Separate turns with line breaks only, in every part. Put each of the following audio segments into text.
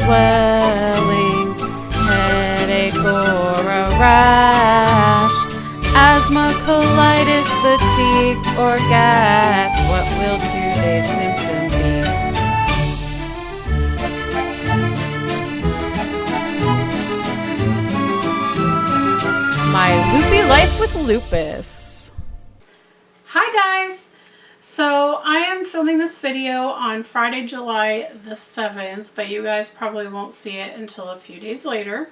swelling, headache or a rash, asthma, colitis, fatigue, or gas. What will today's symptom be? My loopy life with lupus. Hi guys! So I am filming this video on Friday, July the 7th, but you guys probably won't see it until a few days later.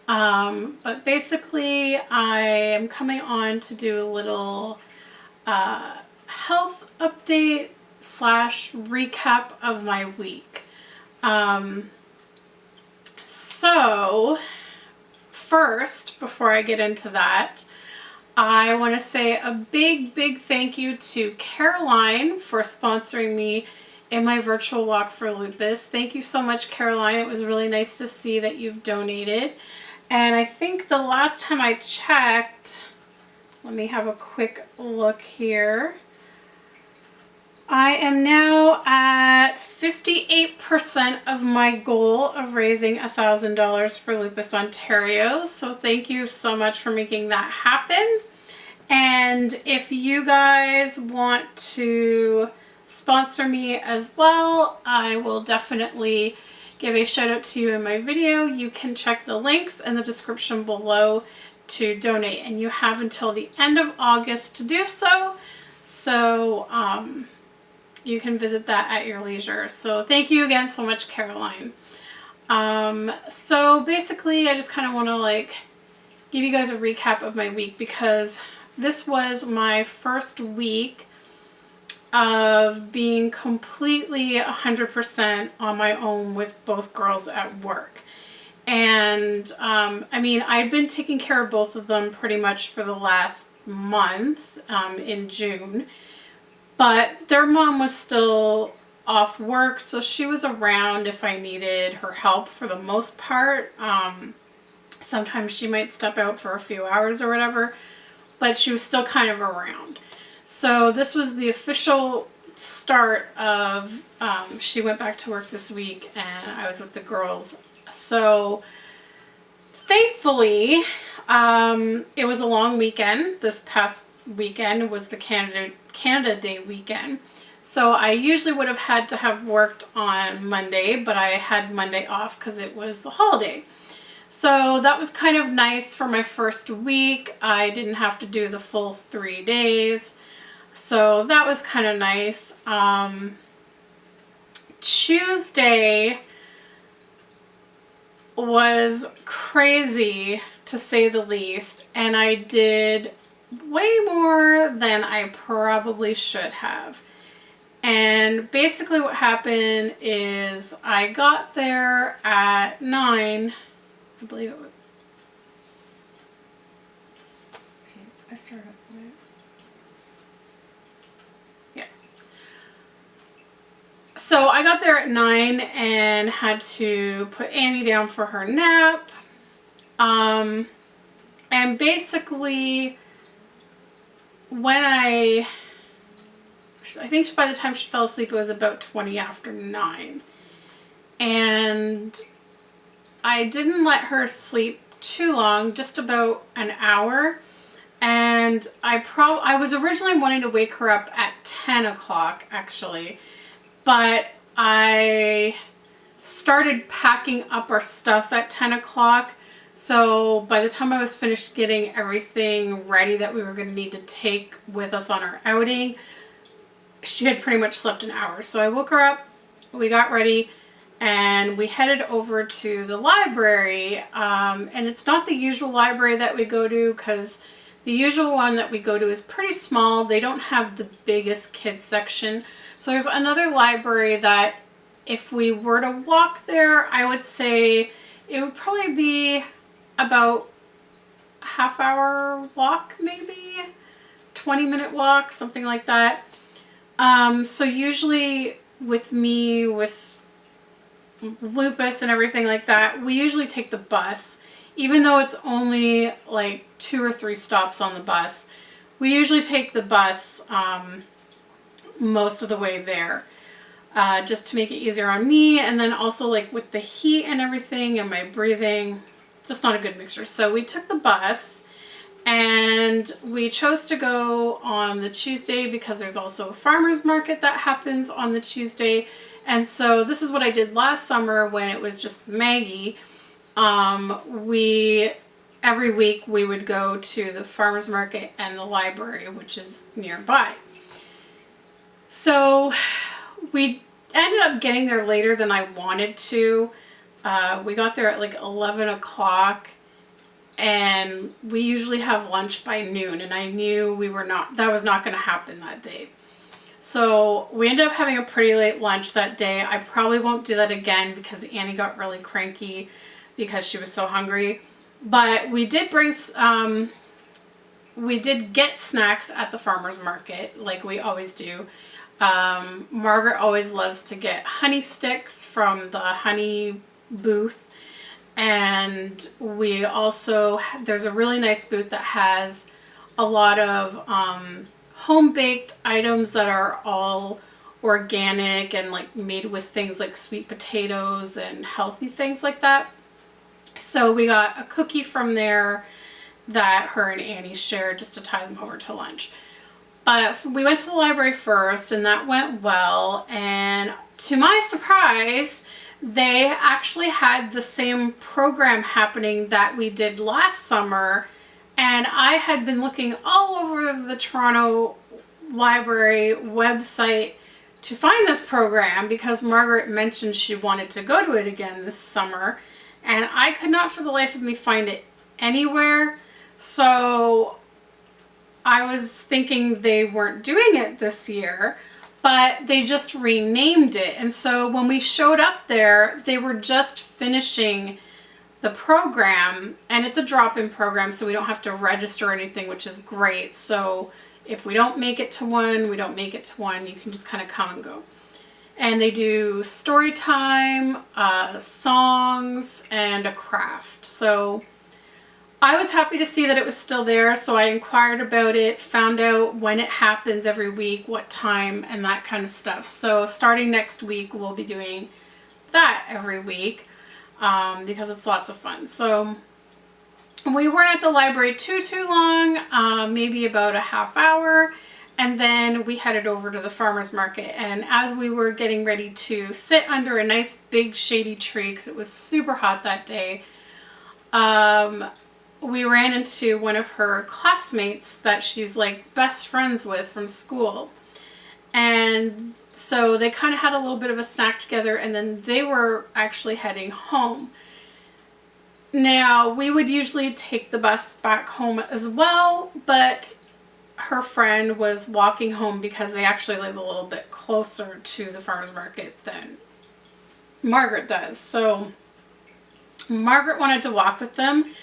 But basically I am coming on to do a little health update / recap of my week. So first, before I get into that, I want to say a big thank you to Caroline for sponsoring me in my virtual walk for lupus. Thank you so much, Caroline. It was really nice to see that you've donated. And I think the last time I checked, let me have a quick look here. I am now at 58% of my goal of raising $1,000 for Lupus Ontario. So thank you so much for making that happen. And if you guys want to sponsor me as well, I will definitely give a shout out to you in my video. You can check the links in the description below to donate, and you have until the end of August to do so. So you can visit that at your leisure. So thank you again so much, Caroline. So basically I just kind of want to give you guys a recap of my week, because this was my first week of being completely 100% on my own with both girls at work. And I mean, I'd been taking care of both of them pretty much for the last month in June. But their mom was still off work, so she was around if I needed her help for the most part. Sometimes she might step out for a few hours or whatever, but she was still kind of around. So this was the official start of, she went back to work this week and I was with the girls. So thankfully, it was a long weekend. This past weekend was the Canada Day weekend. So I usually would have had to have worked on Monday, but I had Monday off because it was the holiday. So that was kind of nice for my first week. I didn't have to do the full 3 days. So that was kind of nice. Tuesday was crazy to say the least, and I did way more than I probably should have. And basically what happened is I got there at 9, I believe it was. I started up, right? Yeah. So I got there at 9 and had to put Annie down for her nap. And basically when I think by the time she fell asleep it was about 20 after 9. And I didn't let her sleep too long, just about an hour. And I was originally wanting to wake her up at 10 o'clock actually, but I started packing up our stuff at 10 o'clock. So by the time I was finished getting everything ready that we were going to need to take with us on our outing, she had pretty much slept an hour. So I woke her up, we got ready, and we headed over to the library. And it's not the usual library that we go to, because the usual one that we go to is pretty small. They don't have the biggest kids section. So there's another library that if we were to walk there, I would say it would probably be about a half-hour walk, maybe 20-minute walk, something like that. So usually with me, with lupus and everything like that, we usually take the bus. Even though it's only like 2 or 3 stops on the bus, we usually take the bus most of the way there. just to make it easier on me. And then also like with the heat and everything and my breathing, just not a good mixture. So we took the bus and we chose to go on the Tuesday because there's also a farmer's market that happens on the Tuesday. And so this is what I did last summer when it was just Maggie. Every week we would go to the farmer's market and the library, which is nearby. So we ended up getting there later than I wanted to. We got there at like 11 o'clock and we usually have lunch by noon, and I knew that was not going to happen that day. So we ended up having a pretty late lunch that day. I probably won't do that again because Annie got really cranky because she was so hungry. But we did get snacks at the farmer's market like we always do. Margaret always loves to get honey sticks from the honey booth. And we also, there's a really nice booth that has a lot of home-baked items that are all organic and like made with things like sweet potatoes and healthy things like that. So we got a cookie from there that her and Annie shared just to tie them over to lunch. But we went to the library first and that went well. And to my surprise, they actually had the same program happening that we did last summer. And I had been looking all over the Toronto Library website to find this program because Margaret mentioned she wanted to go to it again this summer. And I could not for the life of me find it anywhere. So I was thinking they weren't doing it this year, but they just renamed it. And so when we showed up there, they were just finishing the program, and it's a drop-in program, so we don't have to register or anything, which is great. So if we don't make it to one, we don't make it to one. You can just kind of come and go. And they do story time, songs, and a craft. So I was happy to see that it was still there, so I inquired about it, found out when it happens every week, what time, and that kind of stuff. So starting next week, we'll be doing that every week because it's lots of fun. So we weren't at the library too long, maybe about a half hour, and then we headed over to the farmer's market. And as we were getting ready to sit under a nice big shady tree, because it was super hot that day, we ran into one of her classmates that she's like best friends with from school. And so they kind of had a little bit of a snack together, and then they were actually heading home. Now, we would usually take the bus back home as well, but her friend was walking home because they actually live a little bit closer to the farmer's market than Margaret does. So Margaret wanted to walk with them.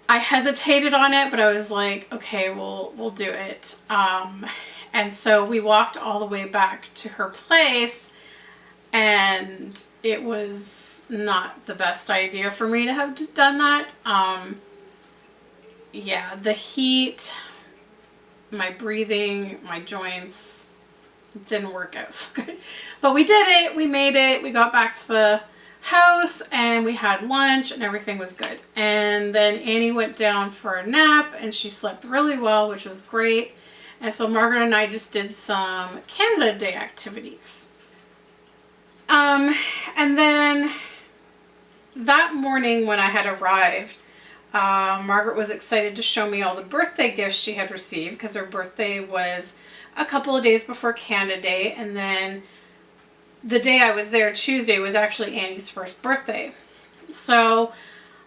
I hesitated on it, but I was like, okay, we'll do it. And so we walked all the way back to her place, and it was not the best idea for me to have done that. Yeah, the heat, my breathing, my joints didn't work out so good. But we did it, we made it, we got back to the house and we had lunch and everything was good. And then Annie went down for a nap and she slept really well, which was great. And so Margaret and I just did some Canada Day activities. And then that morning when I had arrived, Margaret was excited to show me all the birthday gifts she had received because her birthday was a couple of days before Canada Day, and then the day I was there, Tuesday, was actually Annie's first birthday. So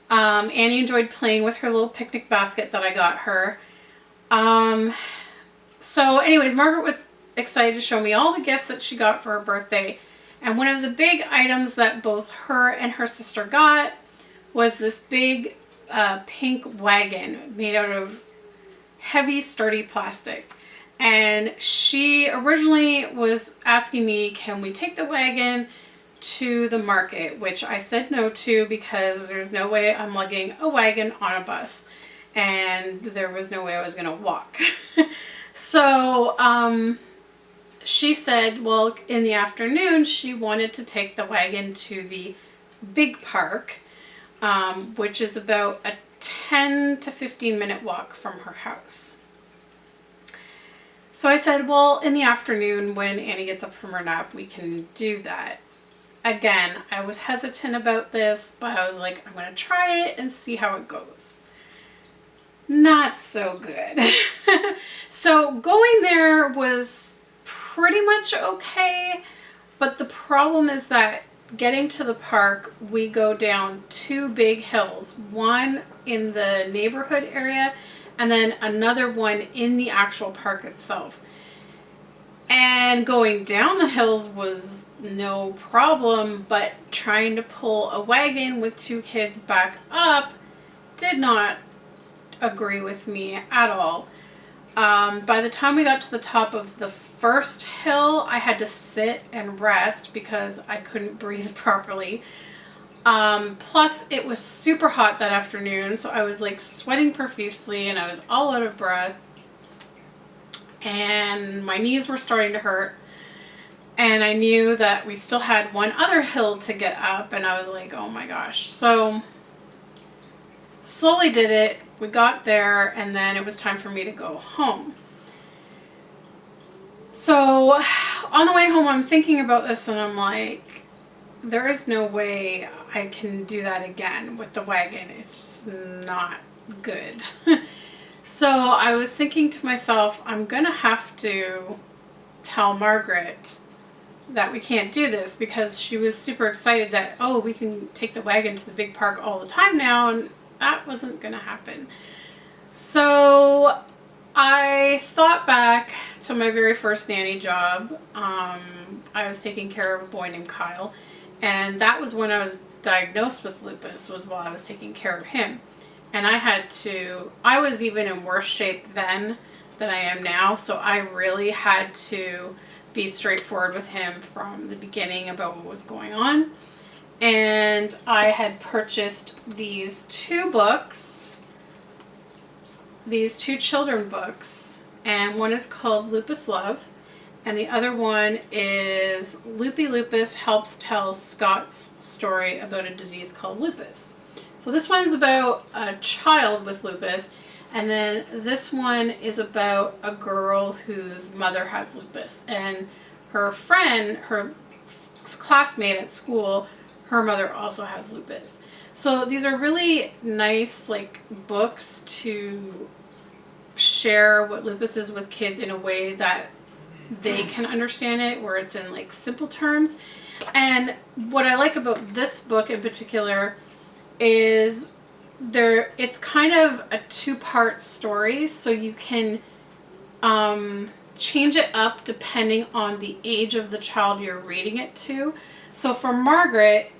Annie enjoyed playing with her little picnic basket that I got her. So anyways, Margaret was excited to show me all the gifts that she got for her birthday. And one of the big items that both her and her sister got was this big pink wagon made out of heavy, sturdy plastic. And she originally was asking me, can we take the wagon to the market? Which I said no to because there's no way I'm lugging a wagon on a bus. And there was no way I was going to walk. So she said, well, in the afternoon, she wanted to take the wagon to the big park, which is about a 10 to 15 minute walk from her house. So I said, well, in the afternoon when Annie gets up from her nap, we can do that. Again, I was hesitant about this, but I was like, I'm going to try it and see how it goes. Not so good. So going there was pretty much okay, but the problem is that getting to the park, we go down two big hills, one in the neighborhood area and then another one in the actual park itself. And going down the hills was no problem, but trying to pull a wagon with two kids back up did not agree with me at all. By the time we got to the top of the first hill, I had to sit and rest because I couldn't breathe properly. Plus it was super hot that afternoon, so I was like sweating profusely and I was all out of breath and my knees were starting to hurt, and I knew that we still had one other hill to get up, and I was like, oh my gosh. So slowly did it. We got there, and then it was time for me to go home. So on the way home, I'm thinking about this, and I'm like, there is no way I can do that again with the wagon. It's just not good. So I was thinking to myself, I'm going to have to tell Margaret that we can't do this, because she was super excited that, oh, we can take the wagon to the big park all the time now, and that wasn't going to happen. So I thought back to my very first nanny job. I was taking care of a boy named Kyle, and that was when I was diagnosed with lupus, was while I was taking care of him. And I was even in worse shape then than I am now, so I really had to be straightforward with him from the beginning about what was going on. And I had purchased these two books, these two children books, and one is called Lupus Love, and the other one is Loopy Lupus Helps Tell Scott's Story About a Disease Called Lupus. So this one's about a child with lupus, and then this one is about a girl whose mother has lupus, and her friend, her classmate at school, her mother also has lupus. So these are really nice like books to share what lupus is with kids in a way that they can understand it, where it's in like simple terms. And what I like about this book in particular is it's kind of a two-part story, so you can change it up depending on the age of the child you're reading it to. So for Margaret,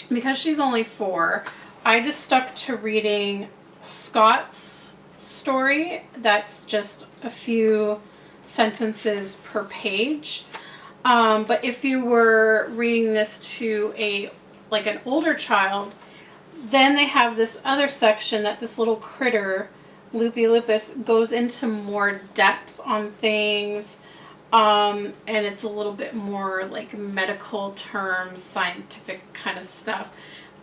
because she's only 4, I just stuck to reading Scott's story. That's just a few sentences per page. But if you were reading this to an older child, then they have this other section that this little critter, Loopy Lupus, goes into more depth on things, and it's a little bit more like medical terms, scientific kind of stuff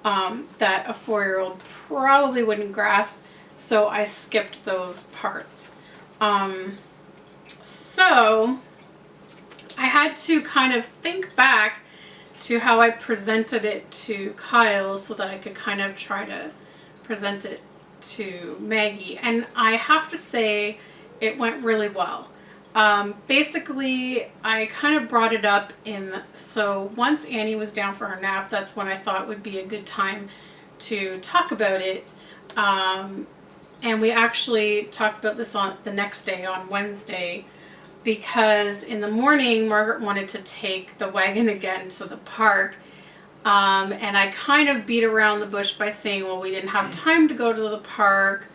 that a 4-year-old probably wouldn't grasp, so I skipped those parts. So I had to kind of think back to how I presented it to Kyle so that I could kind of try to present it to Maggie. And I have to say it went really well. Basically, I kind of brought it up so once Annie was down for her nap, that's when I thought would be a good time to talk about it. And we actually talked about this on the next day, on Wednesday, because in the morning Margaret wanted to take the wagon again to the park, and I kind of beat around the bush by saying, well, we didn't have time to go to the park,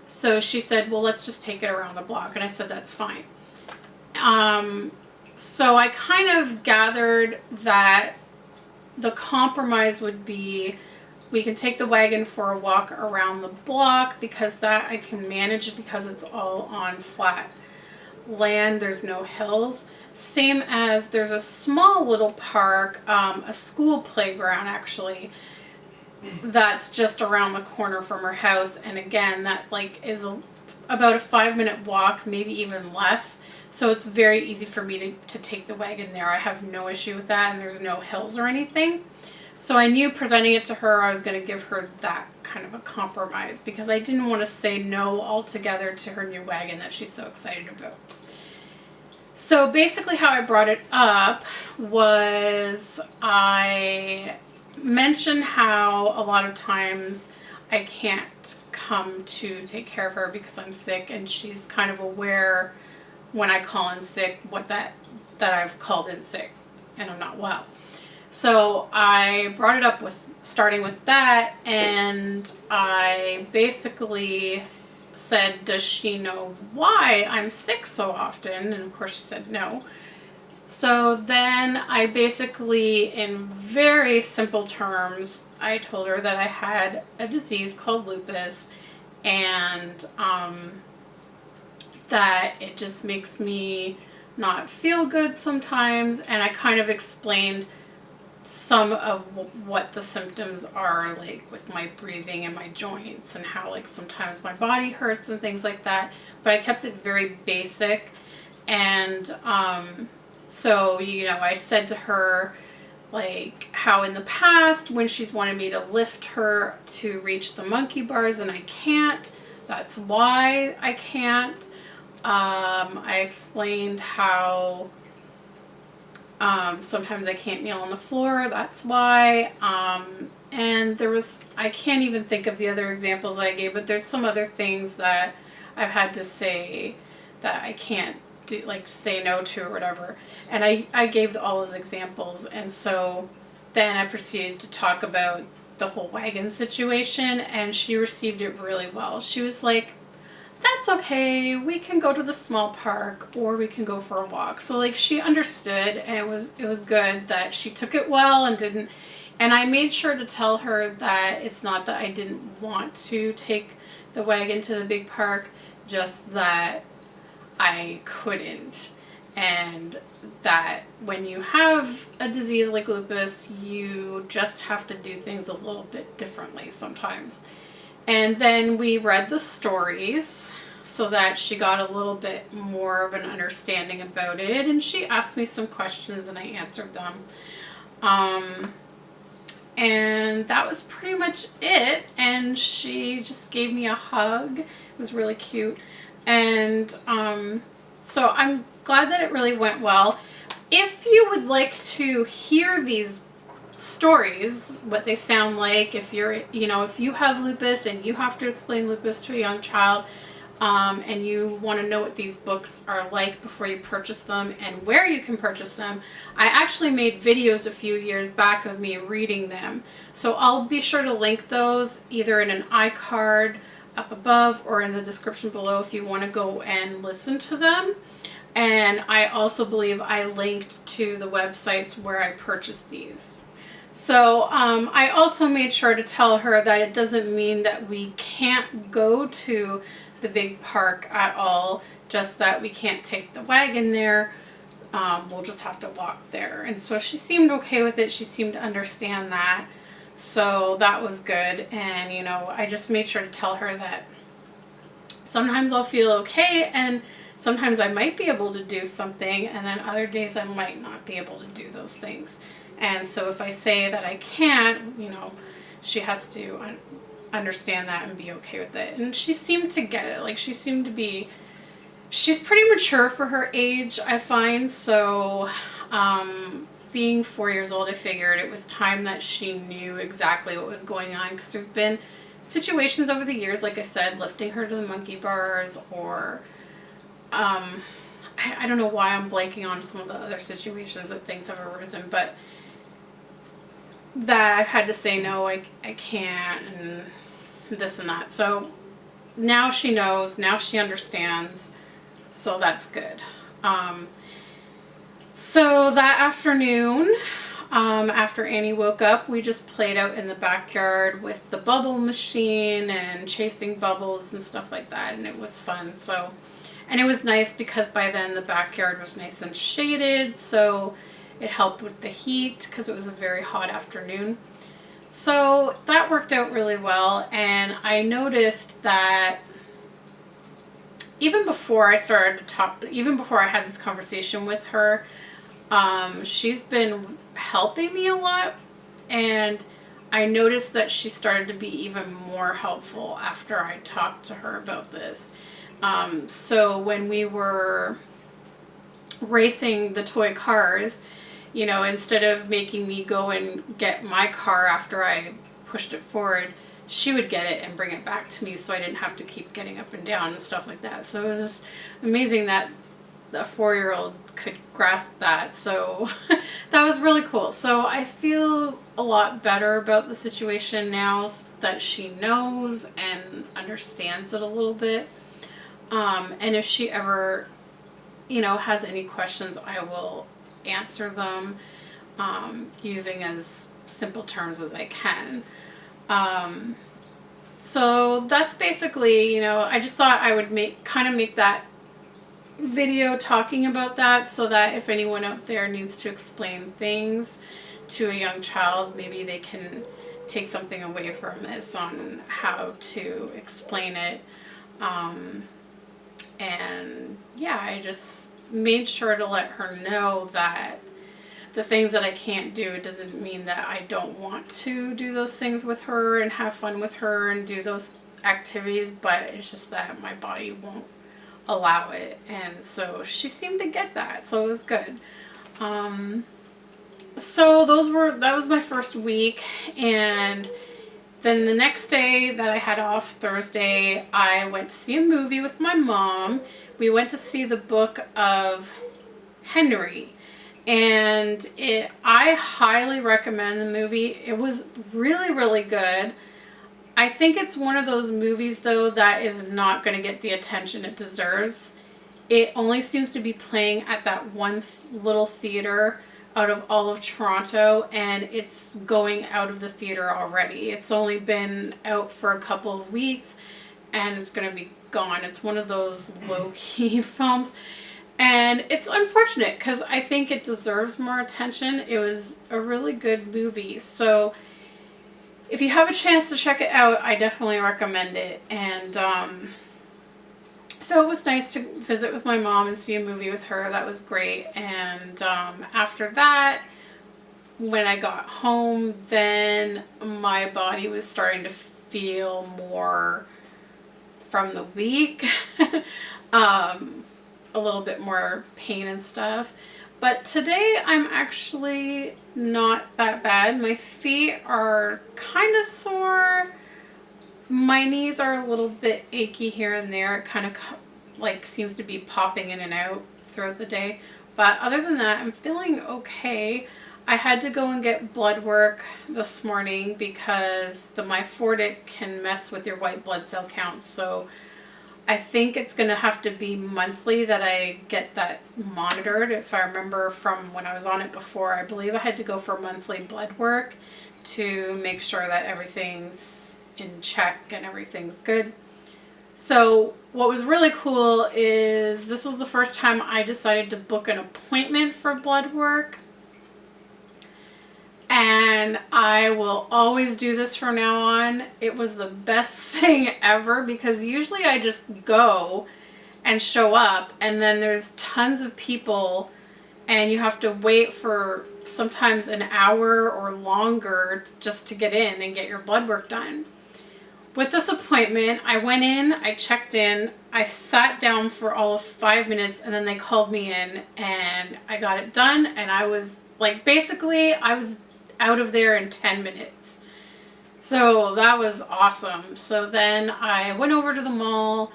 so she said, well, let's just take it around the block, and I said that's fine. So I kind of gathered that the compromise would be we can take the wagon for a walk around the block, because that I can manage because it's all on flat land, there's no hills. Same as there's a small little park, a school playground actually, that's just around the corner from her house. And again, that like is about a 5-minute walk, maybe even less. So it's very easy for me to take the wagon there. I have no issue with that, and there's no hills or anything. So I knew presenting it to her, I was going to give her that kind of a compromise, because I didn't want to say no altogether to her new wagon that she's so excited about. So basically how I brought it up was I mentioned how a lot of times I can't come to take care of her because I'm sick, and she's kind of aware when I call in sick that I've called in sick and I'm not well. So I brought it up with starting with that, and I basically said, does she know why I'm sick so often? And of course she said no. So then I basically, in very simple terms, I told her that I had a disease called lupus, and that it just makes me not feel good sometimes. And I kind of explained some of what the symptoms are, like with my breathing and my joints, and how like sometimes my body hurts and things like that. But I kept it very basic. And so, you know, I said to her like how in the past when she's wanted me to lift her to reach the monkey bars and I can't, that's why I can't. I explained how sometimes I can't kneel on the floor, that's why. And there was, I can't even think of the other examples I gave, but there's some other things that I've had to say that I can't do, like say no to or whatever. And I gave all those examples. And so then I proceeded to talk about the whole wagon situation, and she received it really well. She was like, that's okay, we can go to the small park or we can go for a walk. So like she understood, and it was good that she took it well and didn't. And I made sure to tell her that it's not that I didn't want to take the wagon to the big park, just that I couldn't. And that when you have a disease like lupus, you just have to do things a little bit differently sometimes. And then we read the stories so that she got a little bit more of an understanding about it. And she asked me some questions and I answered them. And that was pretty much it. And she just gave me a hug. It was really cute. And so I'm glad that it really went well. If you would like to hear these stories, what they sound like, if you're, you know, if you have lupus and you have to explain lupus to a young child, and you want to know what these books are like before you purchase them and where you can purchase them, I actually made videos a few years back of me reading them. So I'll be sure to link those either in an iCard up above or in the description below if you want to go and listen to them. And I also believe I linked to the websites where I purchased these. So I also made sure to tell her that it doesn't mean that we can't go to the big park at all, just that we can't take the wagon there. We'll just have to walk there. And so she seemed okay with it. She seemed to understand that. So that was good. And, you know, I just made sure to tell her that sometimes I'll feel okay and sometimes I might be able to do something, and then other days I might not be able to do those things. And so if I say that I can't, you know, she has to understand that and be okay with it. And she seemed to get it. Like, she seemed to be, she's pretty mature for her age, I find. So being 4 years old, I figured it was time that she knew exactly what was going on, because there's been situations over the years, like I said, lifting her to the monkey bars, or I don't know why I'm blanking on some of the other situations that things have arisen, but that I've had to say no, I can't, and this and that. So now she knows, now she understands, so that's good. So that afternoon, after Annie woke up, we just played out in the backyard with the bubble machine and chasing bubbles and stuff like that, and it was fun. So, And it was nice because by then the backyard was nice and shaded, so it helped with the heat because it was a very hot afternoon. So that worked out really well, and I noticed that even before I started to talk, even before I had this conversation with her, she's been helping me a lot, and I noticed that she started to be even more helpful after I talked to her about this. So when we were racing the toy cars, you know, instead of making me go and get my car after I pushed it forward, she would get it and bring it back to me so I didn't have to keep getting up and down and stuff like that. So it was just amazing that a 4-year-old could grasp that. So that was really cool. So I feel a lot better about the situation now that she knows and understands it a little bit. And if she ever, you know, has any questions, I will answer them using as simple terms as I can. So that's basically, you know, I just thought I would make that video talking about that, so that if anyone out there needs to explain things to a young child, maybe they can take something away from this on how to explain it. And yeah, I just made sure to let her know that the things that I can't do doesn't mean that I don't want to do those things with her and have fun with her and do those activities, but it's just that my body won't allow it. And so she seemed to get that, so it was good. So that was my first week, and then the next day that I had off, Thursday, I went to see a movie with my mom. We went to see The Book of Henry, and I highly recommend the movie. It was really, really good. I think it's one of those movies, though, that is not going to get the attention it deserves. It only seems to be playing at that one little theater out of all of Toronto, and it's going out of the theater already. It's only been out for a couple of weeks, and it's going to be gone. It's one of those low-key films, and it's unfortunate because I think it deserves more attention. It was a really good movie, so if you have a chance to check it out, I definitely recommend it. And so it was nice to visit with my mom and see a movie with her. That was great. And after that, when I got home, then my body was starting to feel more from the week. A little bit more pain and stuff. But today I'm actually not that bad. My feet are kind of sore. My knees are a little bit achy here and there. It kind of like seems to be popping in and out throughout the day. But other than that, I'm feeling okay. I had to go and get blood work this morning because the Myfortic can mess with your white blood cell counts. So I think it's going to have to be monthly that I get that monitored. If I remember from when I was on it before, I believe I had to go for monthly blood work to make sure that everything's in check and everything's good. So what was really cool is this was the first time I decided to book an appointment for blood work. And I will always do this from now on. It was the best thing ever because usually I just go and show up and then there's tons of people and you have to wait for sometimes an hour or longer just to get in and get your blood work done. With this appointment, I went in, I checked in, I sat down for all of 5 minutes, and then they called me in and I got it done, and I was like, basically I was out of there in 10 minutes. So that was awesome. So then I went over to the mall,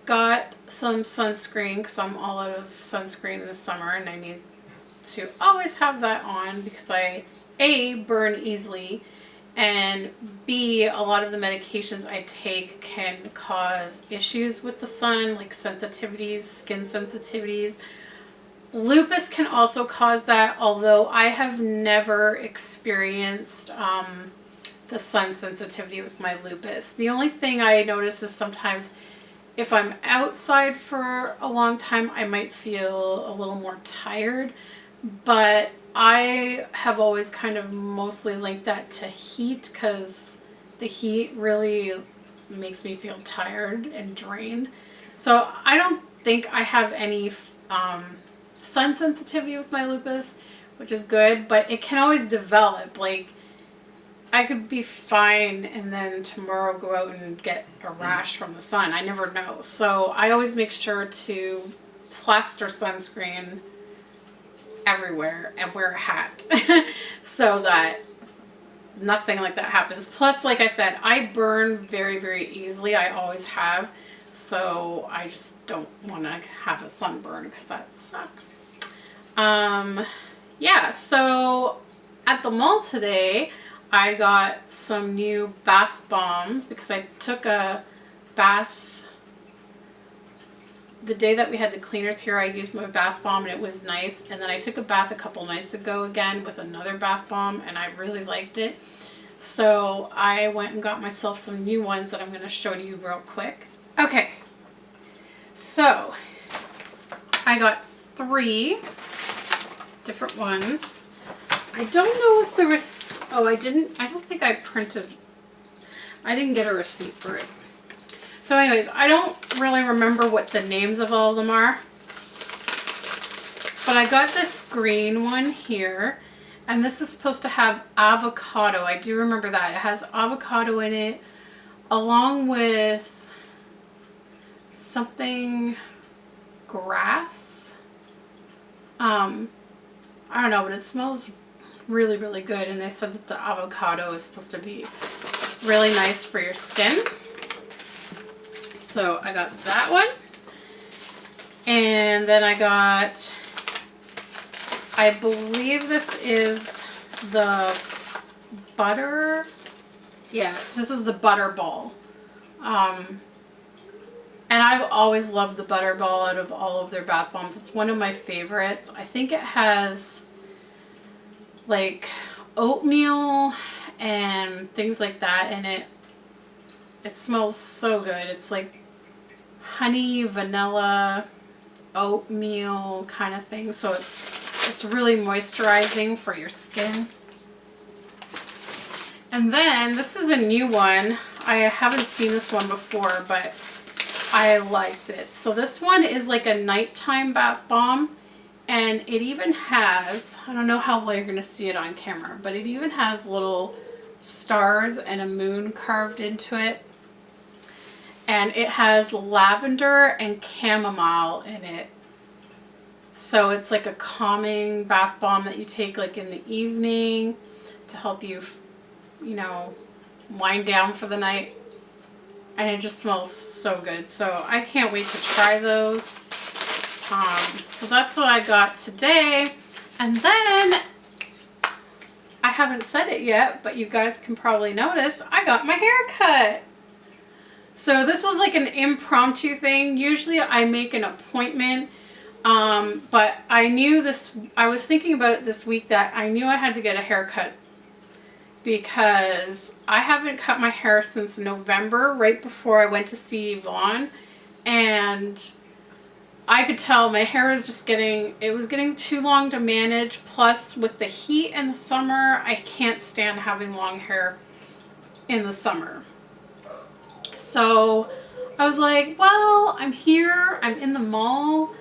got some sunscreen because I'm all out of sunscreen in the summer and I need to always have that on because I A, burn easily, and B, a lot of the medications I take can cause issues with the sun, like sensitivities, skin sensitivities. Lupus can also cause that, although I have never experienced the sun sensitivity with my lupus. The only thing I notice is sometimes If I'm outside for a long time, I might feel a little more tired, but I have always kind of mostly linked that to heat, because the heat really makes me feel tired and drained. So I don't think I have any sun sensitivity with my lupus, which is good, but it can always develop. Like, I could be fine and then tomorrow go out and get a rash from the sun. I never know. So I always make sure to plaster sunscreen everywhere and wear a hat so that nothing like that happens. Plus, like I said, I burn very, very easily. I always have. So I just don't want to have a sunburn because that sucks. Yeah, so at the mall today, I got some new bath bombs because I took a bath the day that we had the cleaners here. I used my bath bomb and it was nice. And then I took a bath a couple nights ago again with another bath bomb and I really liked it. So I went and got myself some new ones that I'm going to show to you real quick. Okay, so I got 3 different ones. I don't know if there was, oh, I don't think I didn't get a receipt for it. So anyways, I don't really remember what the names of all of them are. But I got this green one here, and this is supposed to have avocado. I do remember that. It has avocado in it, along with something grass. I don't know, but it smells really, really good. And they said that the avocado is supposed to be really nice for your skin. So I got that one. And then I got, I believe this is the butter. Yeah, this is the butter ball. And I've always loved the butter ball out of all of their bath bombs. It's one of my favorites. I think it has like oatmeal and things like that in it. It smells so good. It's like honey, vanilla, oatmeal kind of thing. So it's really moisturizing for your skin. And then this is a new one. I haven't seen this one before, but I liked it. So this one is like a nighttime bath bomb, and it even has, I don't know how well you're going to see it on camera, but it even has little stars and a moon carved into it. And it has lavender and chamomile in it. So it's like a calming bath bomb that you take like in the evening to help you, you know, wind down for the night. And it just smells so good. So I can't wait to try those. So that's what I got today. And then, I haven't said it yet, but you guys can probably notice, I got my hair cut. So this was like an impromptu thing. Usually I make an appointment. But I knew this, I was thinking about it this week that I knew I had to get a haircut, because I haven't cut my hair since November, right before I went to see Yvonne, and I could tell my hair is just getting too long to manage. Plus with the heat in the summer, I can't stand having long hair in the summer. So I was like, well, I'm here, I'm in the mall,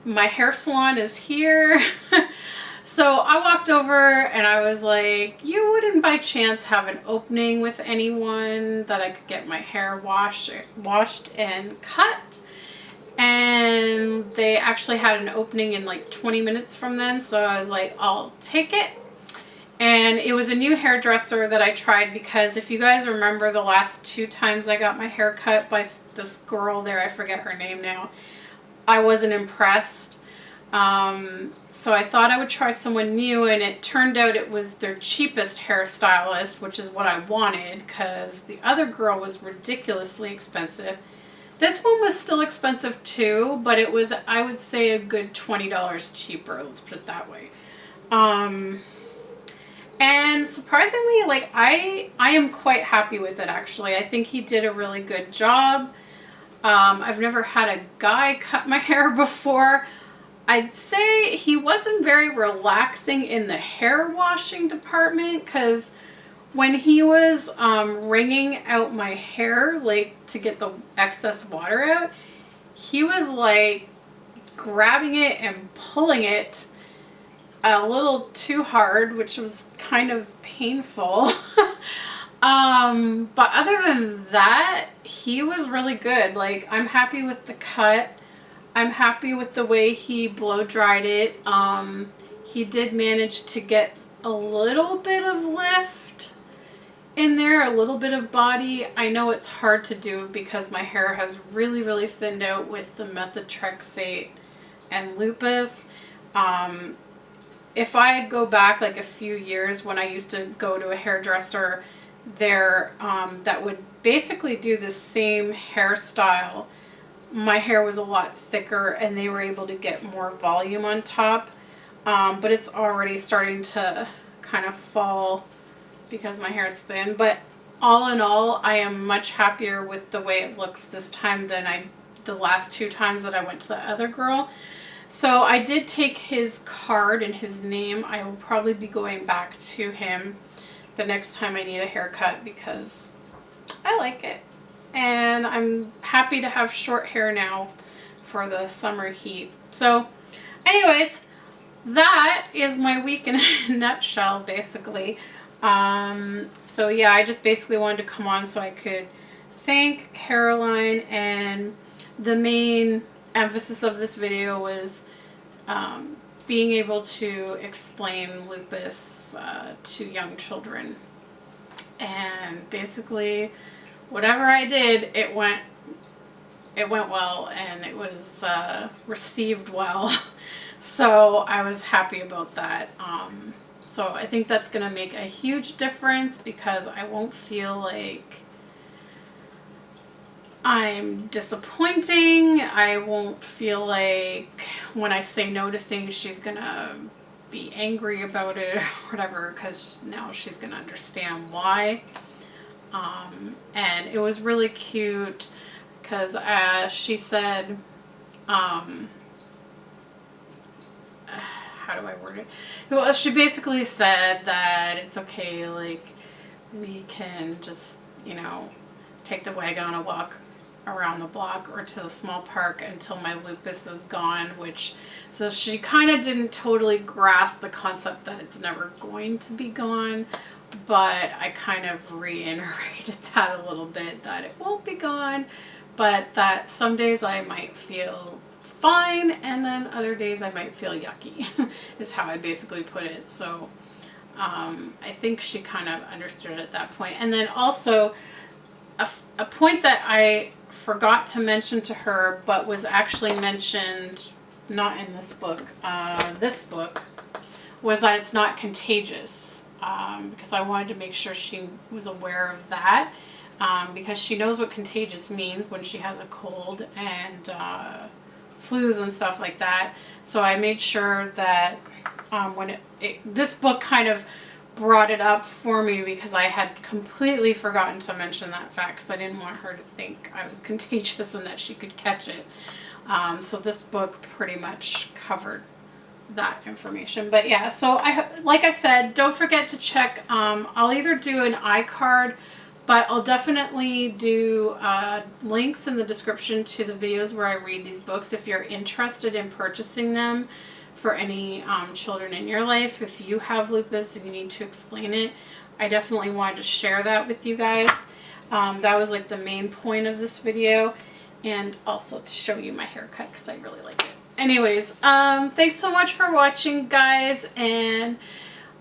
my hair salon is here. So I walked over and I was like, you wouldn't by chance have an opening with anyone that I could get my hair washed and cut? And they actually had an opening in like 20 minutes from then. So I was like, I'll take it. And it was a new hairdresser that I tried, because if you guys remember the last 2 times I got my hair cut by this girl there, I forget her name now, I wasn't impressed. So I thought I would try someone new, and it turned out it was their cheapest hairstylist, which is what I wanted, because the other girl was ridiculously expensive. This one was still expensive too, but it was, I would say, a good $20 cheaper, let's put it that way. And surprisingly, like, I am quite happy with it, actually. I think he did a really good job. I've never had a guy cut my hair before. I'd say he wasn't very relaxing in the hair washing department, because when he was wringing out my hair, like to get the excess water out, he was like grabbing it and pulling it a little too hard, which was kind of painful. But other than that, he was really good. Like, I'm happy with the cut. I'm happy with the way he blow dried it. He did manage to get a little bit of lift in there, a little bit of body. I know it's hard to do because my hair has really, really thinned out with the methotrexate and lupus. If I go back like a few years when I used to go to a hairdresser there that would basically do the same hairstyle, my hair was a lot thicker and they were able to get more volume on top. But it's already starting to kind of fall because my hair is thin. But all in all, I am much happier with the way it looks this time than the last 2 times that I went to the other girl. So I did take his card and his name. I will probably be going back to him the next time I need a haircut because I like it. And I'm happy to have short hair now for the summer heat. So anyways, that is my week in a nutshell, basically. So yeah, I just basically wanted to come on so I could thank Caroline, and the main emphasis of this video was being able to explain lupus to young children. And basically, whatever I did, it went well, and it was received well. So I was happy about that. So I think that's going to make a huge difference because I won't feel like I'm disappointing. I won't feel like when I say no to things, she's going to be angry about it or whatever, because now she's going to understand why. And it was really cute because she said, how do I word it? Well, she basically said that it's okay, like, we can just, you know, take the wagon on a walk around the block or to the small park until my lupus is gone, so she kind of didn't totally grasp the concept that it's never going to be gone, but I kind of reiterated that a little bit, that it won't be gone, but that some days I might feel fine and then other days I might feel yucky is how I basically put it. So I think she kind of understood at that point. And then also a point that I forgot to mention to her but was actually mentioned not in this book, was that it's not contagious, because I wanted to make sure she was aware of that, because she knows what contagious means when she has a cold and flus and stuff like that. So I made sure that when this book kind of brought it up for me, because I had completely forgotten to mention that fact, because I didn't want her to think I was contagious and that she could catch it. So this book pretty much covered that information. But yeah, so like I said, don't forget to check. I'll either do an iCard, but I'll definitely do links in the description to the videos where I read these books if you're interested in purchasing them for any children in your life. If you have lupus and you need to explain it, I definitely wanted to share that with you guys. That was like the main point of this video, and also to show you my haircut because I really like it. Anyways, thanks so much for watching, guys, and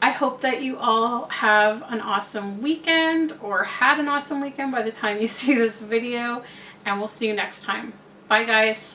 I hope that you all have an awesome weekend, or had an awesome weekend by the time you see this video, and we'll see you next time. Bye, guys.